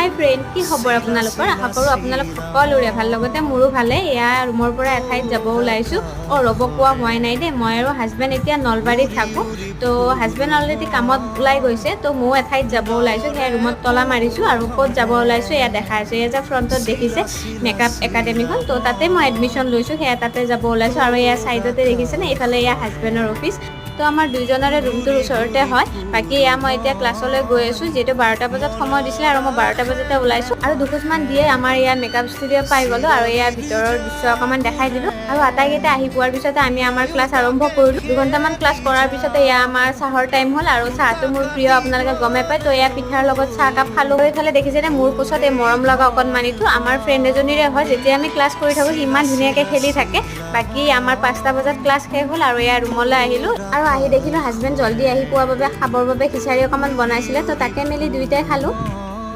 হাই friend, কি খবৰ আপোনালোকৰ? আশা কৰোঁ আপোনালোক সকলোৰে ভাল, লগতে মোৰো ভালে। এয়া ৰুমৰ পৰা এঠাইত যাব ওলাইছোঁ। ৰ'ব কোৱা হোৱাই নাই দেই, মই আৰু হাজবেণ্ড এতিয়া নলবাৰীত থাকোঁ। তো হাজবেণ্ড অলৰেডি কামত ওলাই গৈছে, তো ময়ো এঠাইত যাব ওলাইছোঁ। সেয়া ৰুমত তলা মাৰিছোঁ আৰু ক'ত যাব ওলাইছোঁ এয়া দেখাই আছোঁ। এয়া যে ফ্ৰণ্টত দেখিছে মেকআপ একাডেমীখন, তো তাতে মই এডমিশ্যন লৈছোঁ, সেয়া তাতে যাব ওলাইছোঁ। আৰু এয়া ছাইডতে দেখিছেনে, এইফালে এয়া হাজবেণ্ডৰ অফিচ। তো আমাৰ দুইজনৰে ৰুমটোৰ ওচৰতে হয়। বাকী এয়া মই এতিয়া ক্লাছলৈ গৈ আছোঁ, যিহেতু 12টা বজাত সময় দিছিলে আৰু মই 12টা বজাতে ওলাইছোঁ। আৰু দুখোজমান দিয়ে আমাৰ ইয়াৰ মেকআপ ষ্টুডিঅ' পাই গ'লোঁ আৰু ইয়াৰ ভিতৰৰ দৃশ্য অকণমান দেখাই দিলোঁ। আৰু আটাইকেইটা আহি পোৱাৰ পিছতে আমি আমাৰ ক্লাছ আৰম্ভ কৰিলোঁ। 2 ঘণ্টামান ক্লাছ কৰাৰ পিছতে এয়া আমাৰ চাহৰ টাইম হ'ল। আৰু চাহটো মোৰ প্ৰিয়, আপোনালোকে গমে পায়। তো এয়া পিঠাৰ লগত চাহ কাপ খালোঁ। এইফালে দেখিছেনে মোৰ কোচত এই মৰম লগা অকণমানিটো আমাৰ ফ্ৰেণ্ড এজনীৰে হয়। যেতিয়া আমি ক্লাছ কৰি থাকোঁ সি ইমান ধুনীয়াকৈ খেলি থাকে। বাকী আমাৰ 5টা বজাত ক্লাছ শেষ হ'ল আৰু এয়া ৰুমলৈ আহিলোঁ। আৰু আহি দেখিলোঁ হাজবেণ্ড জল্দি আহি পোৱাৰ বাবে খাবৰ বাবে খিচাৰি অকণমান বনাইছিলে, তো তাকে মেলি দুয়োটাই খালোঁ।